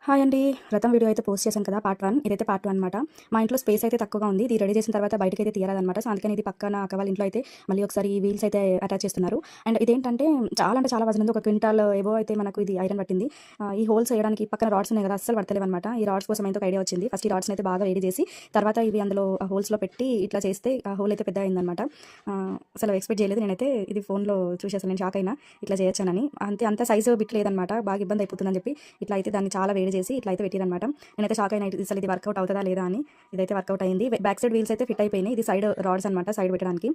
Hi అండి. రథం video అయితే పోస్ట్ చేశాను కదా పార్ట్ 1. ఇదైతే పార్ట్ 2 అనమాట. మా ఇంట్లో స్పేస్ అయితే తక్కువగా ఉంది. ఇది రెడీ చేసిన తర్వాత బయటకైతే తీయాలన్నమాట. సో, అందుకని ఇది పక్కన అక్క వాళ్ళ ఇంట్లో అయితే మళ్ళీ ఒకసారి ఈ వీల్స్ అయితే అటాచ్ చేస్తున్నారు. అండ్ ఇదేంటంటే చాలా అంటే చాలా వజన్ ఉంది. ఒక క్వింటాల్ ఏవో అయితే మనకు ఇది ఐరన్ పట్టింది. ఈ హోల్స్ వేయడానికి పక్కన రాడ్స్ ఉన్నాయి కదా, అస్సలు పడతలేవన్నమాట. ఈ రాడ్స్ కోసం అయితే ఒక ఐడియా వచ్చింది. ఫస్ట్ ఈ రాడ్స్ని అయితే బాగా వేడి చేసి తర్వాత ఇవి అందులో హోల్స్లో పెట్టి ఇట్లా చేస్తే ఆ హోల్ అయితే పెద్ద అయిందనమాట. అసలు ఎక్స్పెక్ట్ చేయలేదు నేనైతే. ఇది ఫోన్లో చూసేసాను, నేను షాక్ అయినా ఇట్లా చేయొచ్చానని. అంత సైజు బిట్ లేదనమాట, బాగా ఇబ్బంది అయిపోతుందని చెప్పి ఇట్లా అయితే దాన్ని చాలా వేడి చేసి ఇట్లా అయితే పెట్టిరనమాట. నేనైతే షాక్ అయినా అసలు ఇది వర్కౌట్ అవుతుందా లేదా అని. ఇదైతే వర్కౌట్ అయింది. బ్యాక్ సైడ్ వీల్స్ అయితే ఫిట్ అయిపోయినాయి. ఇది సైడ్ రాడ్స్ అనమాట, సైడ్ పెట్టడానికి.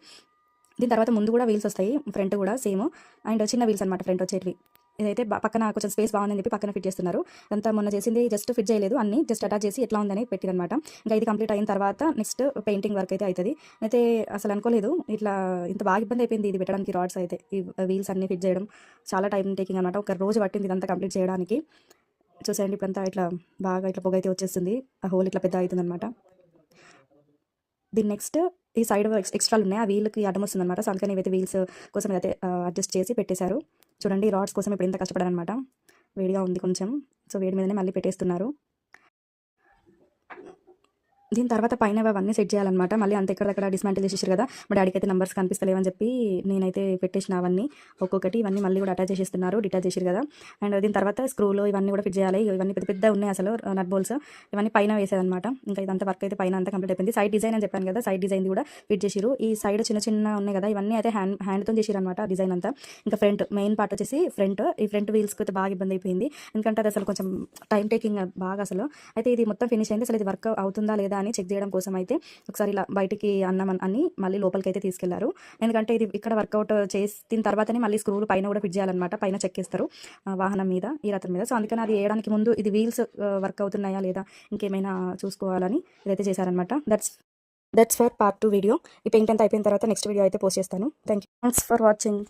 దీని తర్వాత ముందు కూడా వీల్స్ వస్తాయి, ఫ్రంట్ కూడా సేమ్. అండ్ చిన్న వీల్స్ అనమాట ఫ్రంట్ వచ్చేటివి. ఇదైతే పక్కన కొంచెం స్పేస్ బాగుందని చెప్పి పక్కన ఫిట్ చేస్తున్నారు. అంతా మొన్న చేసింది జస్ట్ ఫిట్ చేయలేదు, అన్ని జస్ట్ అటాచ్ చేసి ఎట్లా ఉందని పెట్టిరనమాట. ఇంకా ఇది కంప్లీట్ అయిన తర్వాత నెక్స్ట్ పెయింటింగ్ వర్క్ అయితే అవుతుంది. అయితే అసలు అనుకోలేదు ఇట్లా ఇంత బాగా ఇబ్బంది అయిపోయింది ఇది పెట్టడానికి. రాడ్స్ అయితే ఈ వీల్స్ అన్ని ఫిట్ చేయడం చాలా టైం టేకింగ్ అనమాట. ఒక రోజు పట్టింది ఇదంతా కంప్లీట్ చేయడానికి. చూసేయండి ఇప్పుడంతా ఇట్లా బాగా ఇట్లా పొగ అయితే వచ్చేస్తుంది. ఆ హోల్ ఇట్లా పెద్ద అవుతుంది అనమాట. దీని నెక్స్ట్ ఈ సైడ్ ఎక్స్ట్రాలు ఉన్నాయి, ఆ వీల్కి అడ్డం వస్తుంది అనమాట. సో అందుకని ఇవైతే వీల్స్ కోసం అయితే అడ్జస్ట్ చేసి పెట్టేశారు. చూడండి రాడ్స్ కోసం ఇప్పుడు ఇంత కష్టపడారనమాట. వేడిగా ఉంది కొంచెం, సో వేడి మీదనే మళ్ళీ పెట్టేస్తున్నారు. దీని తర్వాత పైన అవన్నీ సెట్ చేయాలన్నమాట. మళ్ళీ అంత ఎక్కడక్కడ డిస్మాంటిల్ చేసేసారు కదా, మా డాడీకి అయితే నెంబర్స్ కనిపిస్తలేవని చెప్పి నేనైతే పెట్టేసిన అవన్నీ ఒక్కొక్కటి. ఇవన్నీ మళ్ళీ కూడా అటాచ్ చేసేస్తున్నారు, డిటాచ్ చేసారు కదా. అండ్ దీని తర్వాత స్క్రూలు ఇవన్నీ కూడా ఫిట్ చేయాలి. ఇవన్నీ పెద్ద పెద్ద ఉన్నాయి అసలు నట్ బోల్స్. ఇవన్నీ పైన వేసేదనమాట. ఇంకా ఇదంతా వర్క్ అయితే పైన అంతా కంప్లీట్ అయిపోయింది. సైడ్ డిజైన్ అని చెప్పాను కదా, సైడ్ డిజైన్ కూడా ఫిట్ చేసిరు. ఈ సైడ్ చిన్న చిన్న ఉన్నాయి కదా, ఇవన్నీ అయితే హ్యాండ్తో చేసిరు అనమాట డిజైన్ అంతా. ఇంకా ఫ్రంట్ మెయిన్ పార్ట్ వచ్చేసి ఈ ఫ్రంట్ వీల్స్కి అయితే బాగా ఇబ్బంది అయిపోయింది, ఎందుకంటే అది అసలు కొంచెం టైం టేకింగ్ బాగా అసలు. అయితే ఇది మొత్తం ఫినిష్ అయింది. అసలు ఇది వర్క్ అవుతుందా లేదా అని చెక్ చేయడం కోసం అయితే ఒకసారి ఇలా బయటికి అన్ని మళ్ళీ లోపలికి అయితే తీసుకెళ్లారు. ఎందుకంటే ఇది ఇక్కడ వర్కౌట్ చేసిన తర్వాతనే మళ్ళీ స్క్రూలు పైన కూడా ఫిట్ చేయాలన్నమాట. పైన చెక్ చేస్తారు వాహనం మీద, ఈ రథం మీద. సో అందుకని అది వేయడానికి ముందు ఇది వీల్స్ వర్క్ అవుతున్నాయా లేదా ఇంకేమైనా చూసుకోవాలని ఇదైతే చేశారనమాట. That's for part 2 video. ఈ పెయింట్ అంతా అయిపోయిన తర్వాత నెక్స్ట్ వీడియో అయితే పోస్ట్ చేస్తాను. Thanks for watching.